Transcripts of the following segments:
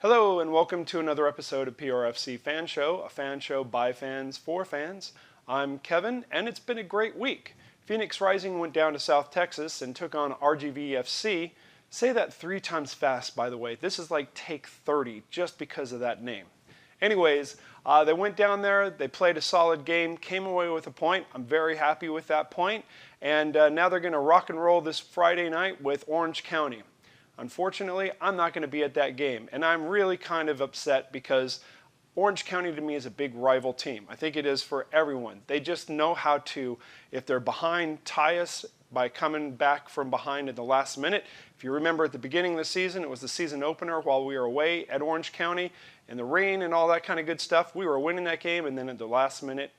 Hello and welcome to another episode of PRFC Fan Show, a fan show by fans for fans. I'm Kevin and it's been a great week. Phoenix Rising went down to South Texas and took on RGVFC. Say that 3 times fast, by the way. This is like take 30 just because of that name. Anyways, they went down there, they played a solid game, came away with a point. I'm very happy with that point. And now they're going to rock and roll this Friday night with Orange County. Unfortunately, I'm not going to be at that game, and I'm really kind of upset because Orange County to me is a big rival team. I think it is for everyone. They just know how to, if they're behind, tie us by coming back from behind at the last minute. If you remember at the beginning of the season, it was the season opener while we were away at Orange County, and the rain and all that kind of good stuff. We were winning that game, and then at the last minute,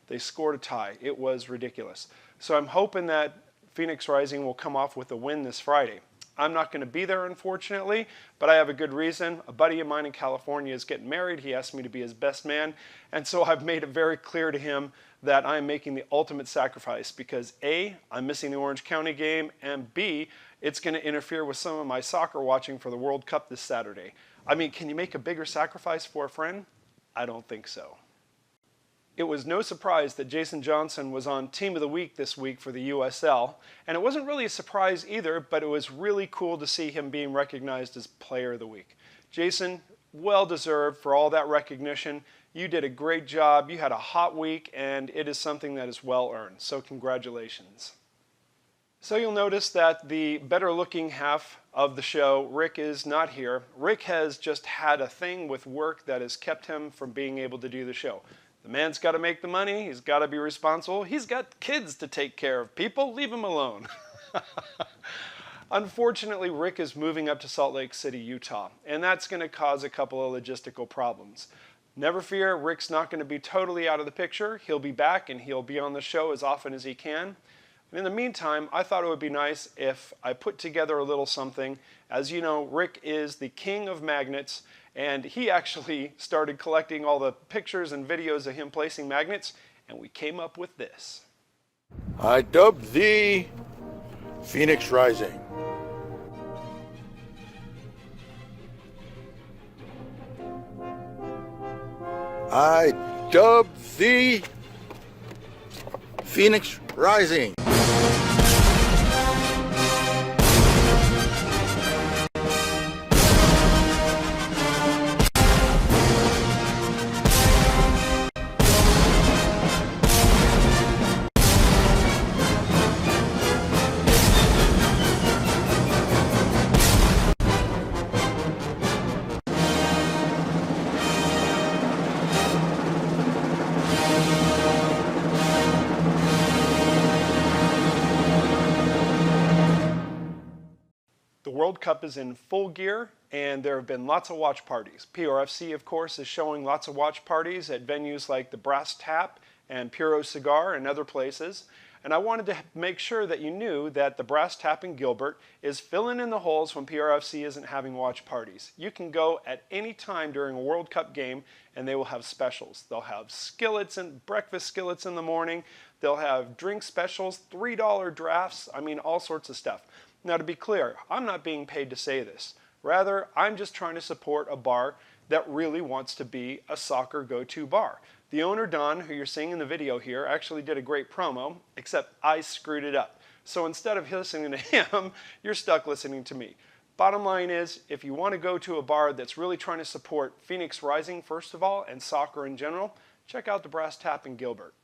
they scored a tie. It was ridiculous. So I'm hoping that Phoenix Rising will come off with a win this Friday. I'm not going to be there, unfortunately, but I have a good reason. A buddy of mine in California is getting married. He asked me to be his best man, and so I've made it very clear to him that I'm making the ultimate sacrifice because A, I'm missing the Orange County game, and B, it's going to interfere with some of my soccer watching for the World Cup this Saturday. I mean, can you make a bigger sacrifice for a friend? I don't think so. It was no surprise that Jason Johnson was on Team of the Week this week for the USL, and it wasn't really a surprise either, but it was really cool to see him being recognized as Player of the Week. Jason, well deserved for all that recognition. You did a great job, you had a hot week, and it is something that is well earned, so congratulations. So you'll notice that the better looking half of the show, Rick, is not here. Rick has just had a thing with work that has kept him from being able to do the show. The man's got to make the money, he's got to be responsible, he's got kids to take care of. People, leave him alone. Unfortunately, Rick is moving up to Salt Lake City, Utah, and that's going to cause a couple of logistical problems. Never fear, Rick's not going to be totally out of the picture. He'll be back and he'll be on the show as often as he can. And in the meantime, I thought it would be nice if I put together a little something. As you know, Rick is the king of magnets, and he actually started collecting all the pictures and videos of him placing magnets, and we came up with this. I dubbed thee Phoenix Rising. I dubbed thee Phoenix Rising. The World Cup is in full gear, and there have been lots of watch parties. PRFC, of course, is showing lots of watch parties at venues like the Brass Tap and Puro Cigar and other places. And I wanted to make sure that you knew that the Brass Tap in Gilbert is filling in the holes when PRFC isn't having watch parties. You can go at any time during a World Cup game and they will have specials. They'll have skillets and breakfast skillets in the morning. They'll have drink specials, $3 drafts, I mean all sorts of stuff. Now to be clear, I'm not being paid to say this. Rather, I'm just trying to support a bar that really wants to be a soccer go-to bar. The owner, Don, who you're seeing in the video here, actually did a great promo, except I screwed it up. So instead of listening to him, you're stuck listening to me. Bottom line is, if you want to go to a bar that's really trying to support Phoenix Rising, first of all, and soccer in general, check out the Brass Tap in Gilbert.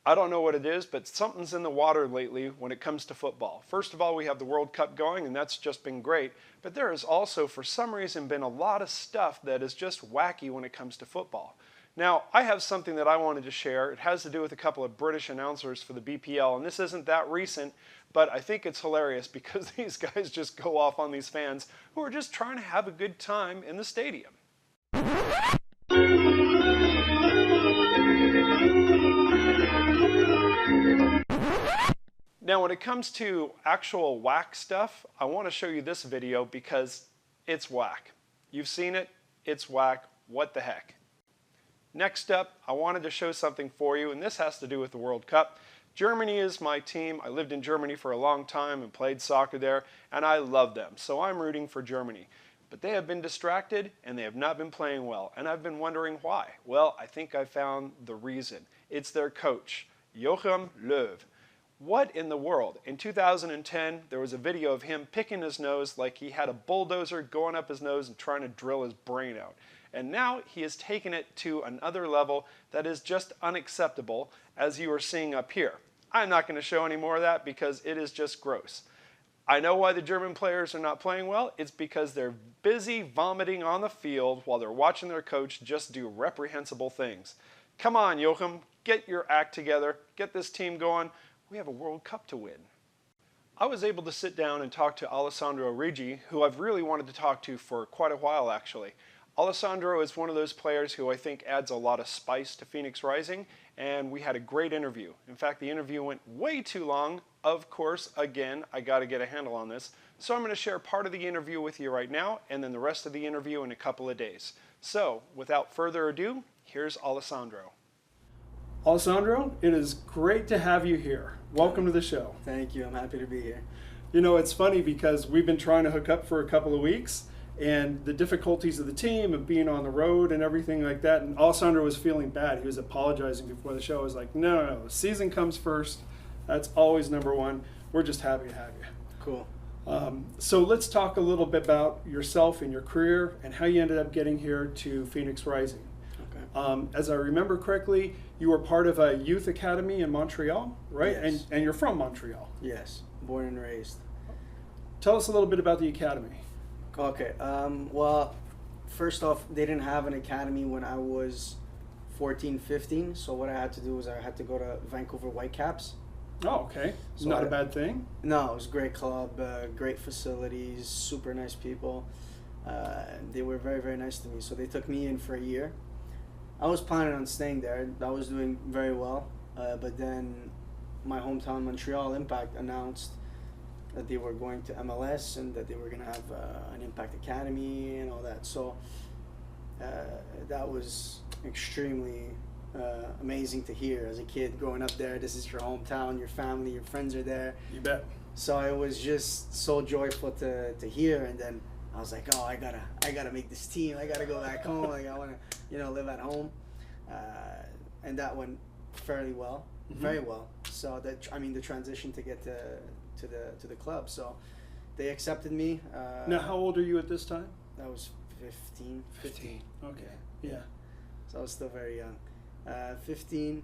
I don't know what it is, but something's in the water lately when it comes to football. First of all, we have the World Cup going, and that's just been great. But there has also, for some reason, been a lot of stuff that is just wacky when it comes to football. Now, I have something that I wanted to share. It has to do with a couple of British announcers for the BPL, and this isn't that recent, but I think it's hilarious because these guys just go off on these fans who are just trying to have a good time in the stadium. Now when it comes to actual whack stuff, I want to show you this video because it's whack. You've seen it, it's whack, what the heck. Next up, I wanted to show something for you, and this has to do with the World Cup. Germany is my team. I lived in Germany for a long time and played soccer there, and I love them, so I'm rooting for Germany. but they have been distracted and they have not been playing well. And I've been wondering why. Well, I think I found the reason. It's their coach, Joachim Löw. What in the world? In 2010, there was a video of him picking his nose like he had a bulldozer going up his nose and trying to drill his brain out. And now he has taken it to another level that is just unacceptable, as you are seeing up here. I'm not going to show any more of that because it is just gross. I know why the German players are not playing well. It's because they're busy vomiting on the field while they're watching their coach just do reprehensible things. Come on, Joachim, get your act together, get this team going. We have a World Cup to win. I was able to sit down and talk to Allessandro Riggi, who I've really wanted to talk to for quite a while actually. Allessandro is one of those players who I think adds a lot of spice to Phoenix Rising, and we had a great interview. In fact, the interview went way too long. Of course, again, I got to get a handle on this. So I'm going to share part of the interview with you right now, and then the rest of the interview in a couple of days. So, without further ado, here's Allessandro. Allessandro, it is great to have you here. Welcome to the show. Thank you. I'm happy to be here. You know, it's funny because we've been trying to hook up for a couple of weeks, and the difficulties of the team and being on the road and everything like that. And Allessandro was feeling bad. He was apologizing before the show. I was like, no, the season comes first. That's always number one. We're just happy to have you. Cool. So let's talk a little bit about yourself and your career and how you ended up getting here to Phoenix Rising. Okay. As I remember correctly, you were part of a youth academy in Montreal, right? Yes. And you're from Montreal. Yes, born and raised. Tell us a little bit about the academy. Okay. Well, first off, they didn't have an academy when I was 14, 15. So what I had to do was I had to go to Vancouver Whitecaps. Oh, okay. So Not a bad thing. No, it was a great club, great facilities, super nice people. They were very, very nice to me. So they took me in for a year. I was planning on staying there. I was doing very well. But then my hometown Montreal Impact announced that they were going to MLS and that they were going to have an Impact Academy and all that. So that was extremely amazing to hear as a kid growing up there. This is your hometown, your family, your friends are there. You bet. So it was just so joyful to hear. And then I was like, oh, I gotta make this team. I gotta go back home. Like I want to, live at home. And that went fairly well, very well. So the transition to get to the club. So they accepted me. Now, how old are you at this time? I was 15. Okay. Yeah. So I was still very young. 15.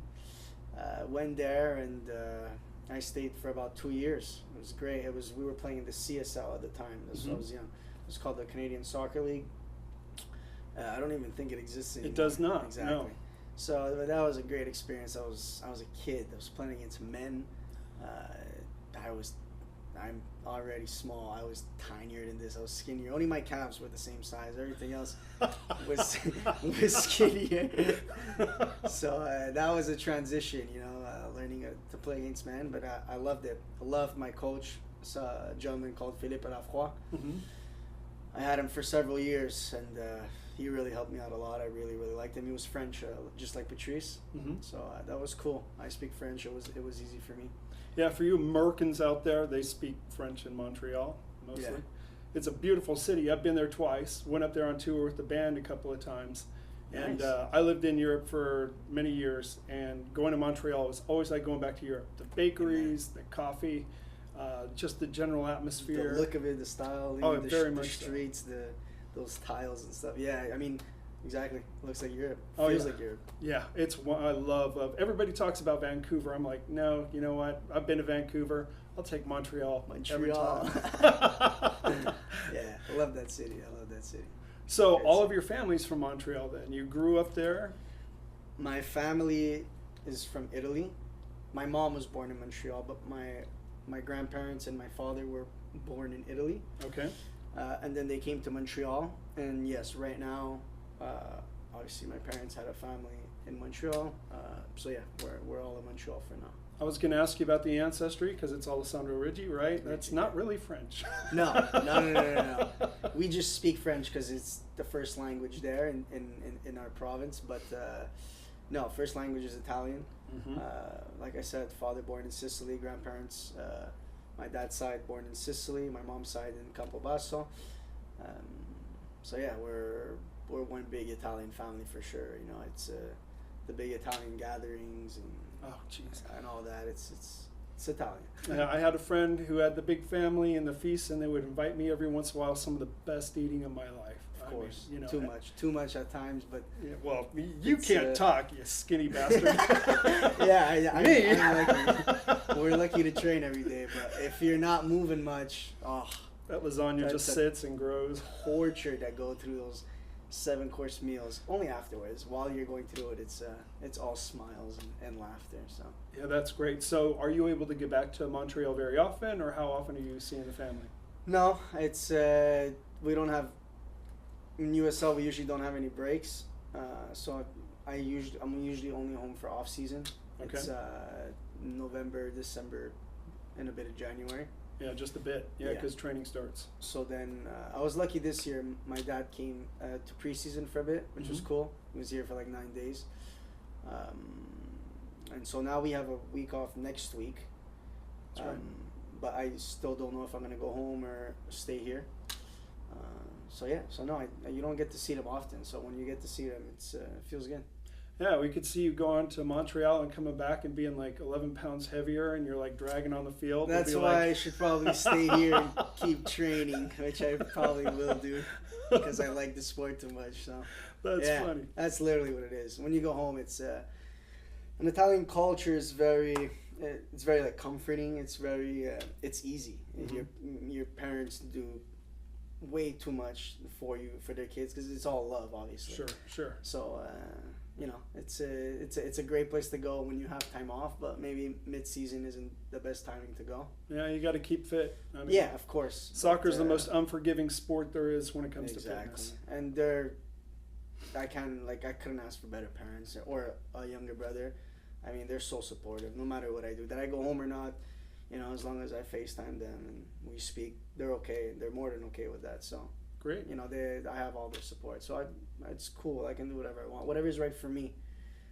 Went there and I stayed for about 2 years. It was great. We were playing in the CSL at the time. I was young. It was called the Canadian Soccer League. I don't even think it exists anymore. It does not. Exactly. No. So that was a great experience. I was a kid. I was playing against men. I'm already small. I was tinier than this. I was skinnier. Only my calves were the same size. Everything else was skinnier. So that was a transition, learning to play against men. But I loved it. I loved my coach. It's a gentleman called Philippe Lafroy. I had him for several years, and he really helped me out a lot. I really, really liked him. He was French, just like Patrice. So that was cool. I speak French. It was easy for me. Yeah, for you Americans out there, they speak French in Montreal, mostly. Yeah. It's a beautiful city. I've been there twice. Went up there on tour with the band a couple of times. Nice. And I lived in Europe for many years, and going to Montreal was always like going back to Europe. The bakeries, the coffee, just the general atmosphere. The look of it, the style, the streets, those tiles and stuff. Yeah, I mean, exactly. Looks like Europe. Feels like Europe. Yeah, it's what I love. Everybody talks about Vancouver. I'm like, no, you know what? I've been to Vancouver. I'll take Montreal. Every time. Yeah, I love that city. So all of your family's from Montreal then? You grew up there? My family is from Italy. My mom was born in Montreal, but my grandparents and my father were born in Italy. Okay. And then they came to Montreal. And yes, right now, obviously my parents had a family in Montreal. So yeah, we're all in Montreal for now. I was going to ask you about the ancestry because it's Allessandro Riggi, right? That's not really French. No. We just speak French because it's the first language there in our province. But no, first language is Italian. Like I said, father born in Sicily, grandparents, my dad's side born in Sicily, my mom's side in Campobasso. So yeah, we're one big Italian family for sure. You know, it's the big Italian gatherings and all that. It's Italian. Yeah, I had a friend who had the big family and the feasts, and they would invite me every once in a while. Some of the best eating of my life. Of course, I mean, too much at times, but yeah, well, you can't talk, you skinny bastard. Yeah, Me. We're lucky to train every day, but if you're not moving much, that lasagna just sits and grows. Torture that go through those 7-course meals. Only afterwards, while you're going through it, it's all smiles and laughter. So yeah, that's great. So, are you able to get back to Montreal very often, or how often are you seeing the family? No, it's we don't have. In USL, we usually don't have any breaks, so I'm usually only home for off season. Okay. It's November, December, and a bit of January. Yeah, just a bit. Yeah, because training starts. So then I was lucky this year. My dad came to preseason for a bit, which was cool. He was here for like 9 days, and so now we have a week off next week. That's right. But I still don't know if I'm gonna go home or stay here. So no, you don't get to see them often. So when you get to see them, it feels good. Yeah, we could see you going to Montreal and coming back and being like 11 pounds heavier, and you're like dragging on the field. That's why I should probably stay here and keep training, which I probably will do because I like the sport too much. So that's funny. That's literally what it is. When you go home, it's an Italian culture is very. It's very like comforting. It's very. It's easy. Your parents do way too much for their kids because it's all love, obviously. Sure. So it's a great place to go when you have time off, but maybe mid-season isn't the best timing to go. Yeah, you got to keep fit. I mean, yeah, of course. Soccer's the most unforgiving sport there is when it comes to fitness. And I couldn't ask for better parents or a younger brother. I mean, they're so supportive no matter what I do. That I go home or not, as long as I FaceTime them and we speak, they're okay. They're more than okay with that. So great. I have all their support. So it's cool. I can do whatever I want, whatever is right for me,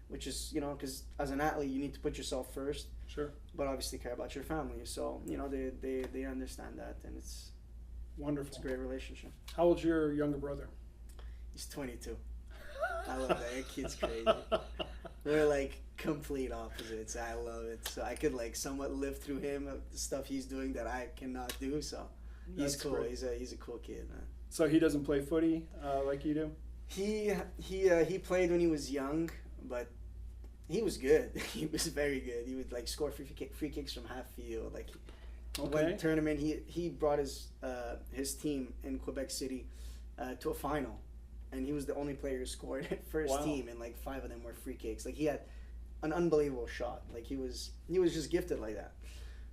which is because as an athlete you need to put yourself first. Sure. But obviously care about your family. So they understand that, and it's wonderful. It's a great relationship. How old's your younger brother? He's 22. I love that. That kid's crazy. We're like complete opposites. I love it. So I could like somewhat live through him, the stuff he's doing that I cannot do. So he's cool. Great. He's a cool kid, man. So he doesn't play footy like you do? He played when he was young, but he was good. He was very good. He would like score free kicks from half field. Like one tournament, he brought his team in Quebec City to a final. And he was the only player who scored for his team, and like 5 of them were free kicks. Like he had an unbelievable shot. Like he was just gifted like that.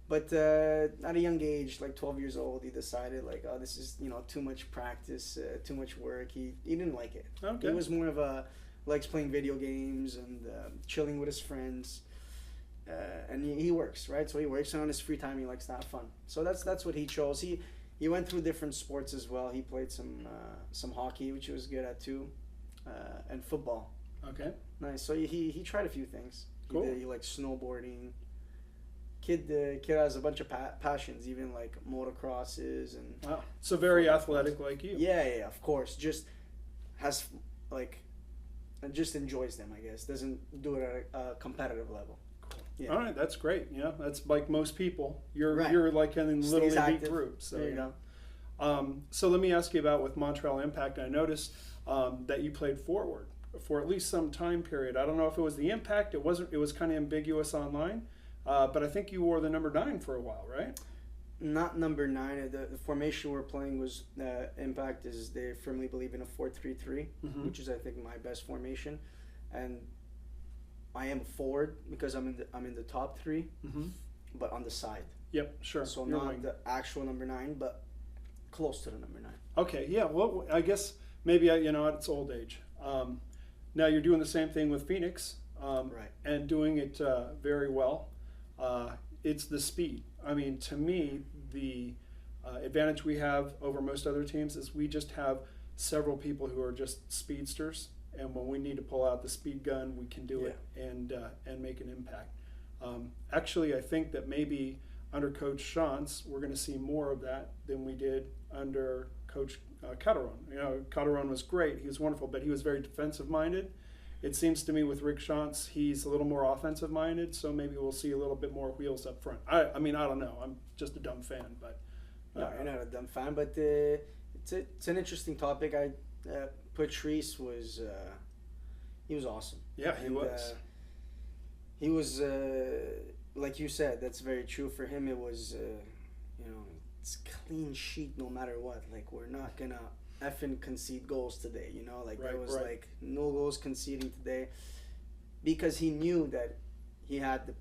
But at a young age, like 12 years old, he decided like, oh, this is too much practice, too much work. He didn't like it. Okay. He was more of likes playing video games and chilling with his friends. And he works, right? So he works, and on his free time he likes to have fun. So that's what he chose. He went through different sports as well. He played some hockey, which he was good at too, and football. Okay. Nice. So he tried a few things. Cool. He liked snowboarding. Kid has a bunch of passions, even like motocrosses and. Wow. So very athletic like you. Yeah, of course. Just has just enjoys them, I guess. Doesn't do it at a competitive level. Yeah. All right, that's great. That's like most people. You're like in a little elite group. So there you go. So let me ask you about with Montreal Impact. I noticed that you played forward for at least some time period. I don't know if it was the Impact. It wasn't. It was kind of ambiguous online, but I think you wore the number 9 for a while, right? Not number 9. The formation we're playing was Impact. They firmly believe in a 4-3-3, which is I think my best formation, and I am forward because I'm in the top 3, but on the side. Yep, sure. So not the actual number 9, but close to the number 9. Okay, yeah. Well, I guess maybe it's old age. Now you're doing the same thing with Phoenix, right? And doing it very well. It's the speed. I mean, to me, the advantage we have over most other teams is we just have several people who are just speedsters. And when we need to pull out the speed gun, we can do it and make an impact. Actually, I think that maybe under Coach Shantz, we're going to see more of that than we did under Coach Calderon. You know, Calderon was great. He was wonderful, but he was very defensive minded. It seems to me with Rick Schantz, he's a little more offensive minded, so maybe we'll see a little bit more wheels up front. I mean, I don't know. I'm just a dumb fan, but No, you're not a dumb fan, but it's an interesting topic. Patrice was he was awesome. Yeah, he was. He was like you said. That's very true for him. It was it's clean sheet no matter what. Like, we're not gonna effing concede goals today. You know, like there was like no goals conceding today because he knew that he had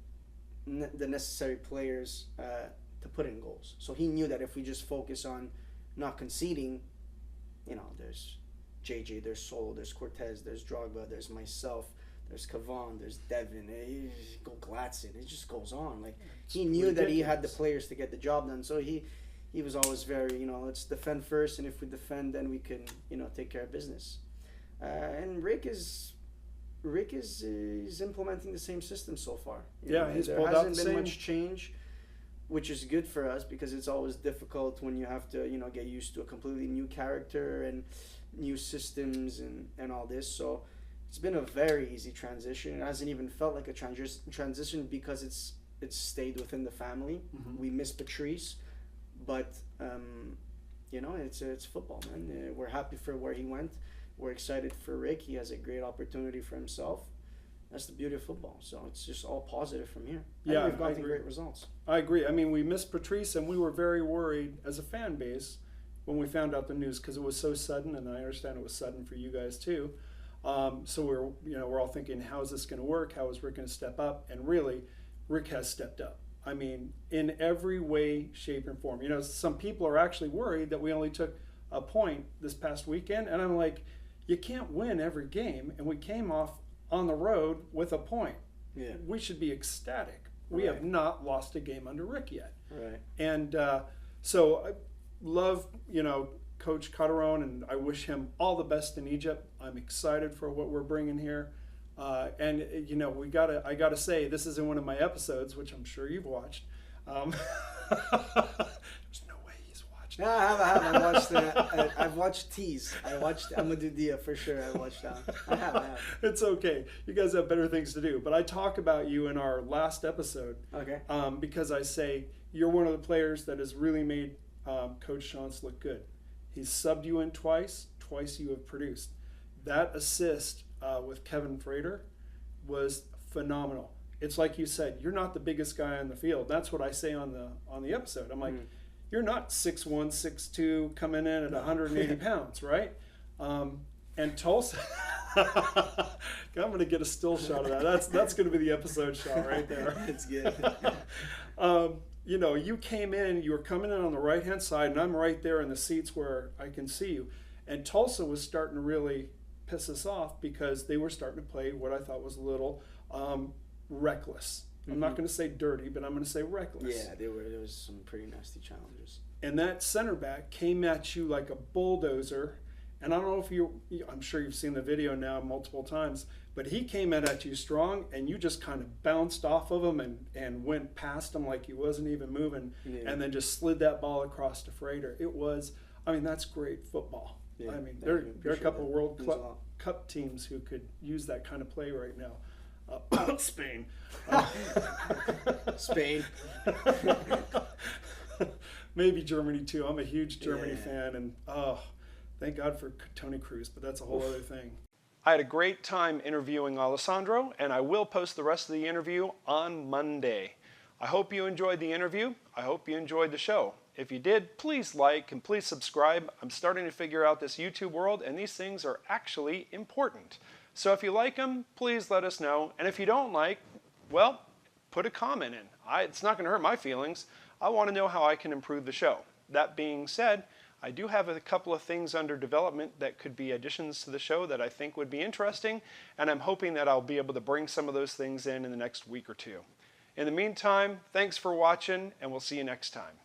the necessary players to put in goals. So he knew that if we just focus on not conceding, you know, there's JJ, there's Solo, there's Cortez, there's Drogba, there's myself, there's Kavan, there's Devin, go Glatson. It just goes on. Like, he knew that he had the players to get the job done. So he was always very, you know, let's defend first, and if we defend, then we can, you know, take care of business. And Rick is implementing the same system so far. He's there hasn't been much change, which is good for us because it's always difficult when you have to, you know, get used to a completely new character and new systems and all this. So it's been a very easy transition. It hasn't even felt like a transition because it's stayed within the family. Mm-hmm. We miss Patrice, but you know, it's football, man. We're happy for where he went. We're excited for Rick. He has a great opportunity for himself. That's the beauty of football. So it's just all positive from here. Yeah, we've gotten great results. I agree. I mean, we missed Patrice, and we were very worried as a fan base when we found out the news because it was so sudden, and I understand it was sudden for you guys too. So we're all thinking, how is this going to work? How is Rick going to step up? And really, Rick has stepped up. I mean, in every way, shape, and form. You know, some people are actually worried that we only took a point this past weekend, and I'm like, you can't win every game, and we came off on the road with a point. Yeah. We should be ecstatic. We have not lost a game under Rick yet. Right. And so I love, you know, Coach Calderon, and I wish him all the best in Egypt. I'm excited for what we're bringing here. And you know, I gotta say, this is in one of my episodes, which I'm sure you've watched. There's no way he's watched. No, I haven't. I've watched Tease. I watched Amadou Dia for sure. I watched that. I have. It's okay. You guys have better things to do. But I talk about you in our last episode. Okay. Because I say you're one of the players that has really made Coach Schantz look good. He's subbed you in twice. Twice you have produced. That assist with Kevin Frater was phenomenal. It's like you said, you're not the biggest guy on the field. That's what I say on the episode. I'm like, you're not 6'1", 6'2", coming in at 180 pounds, right? And Tulsa, I'm going to get a still shot of that. That's going to be the episode shot right there. It's good. You know, you came in, you were coming in on the right-hand side, and I'm right there in the seats where I can see you. And Tulsa was starting to really piss us off because they were starting to play what I thought was a little reckless. I'm not going to say dirty, but I'm going to say reckless. Yeah, there was some pretty nasty challenges. And that center back came at you like a bulldozer. And I don't know if I'm sure you've seen the video now multiple times, but he came at you strong, and you just kind of bounced off of him and went past him like he wasn't even moving, and then just slid that ball across to Frater. It was, I mean, that's great football. Yeah, I mean, there are a couple of World Cup teams who could use that kind of play right now. Spain. Spain. Maybe Germany too. I'm a huge Germany fan, and thank God for Tony Cruz, but that's a whole other thing. I had a great time interviewing Allessandro, and I will post the rest of the interview on Monday. I hope you enjoyed the interview. I hope you enjoyed the show. If you did, please like and please subscribe. I'm starting to figure out this YouTube world, and these things are actually important. So if you like them, please let us know. And if you don't like, well, put a comment in. It's not going to hurt my feelings. I want to know how I can improve the show. That being said, I do have a couple of things under development that could be additions to the show that I think would be interesting, and I'm hoping that I'll be able to bring some of those things in the next week or two. In the meantime, thanks for watching, and we'll see you next time.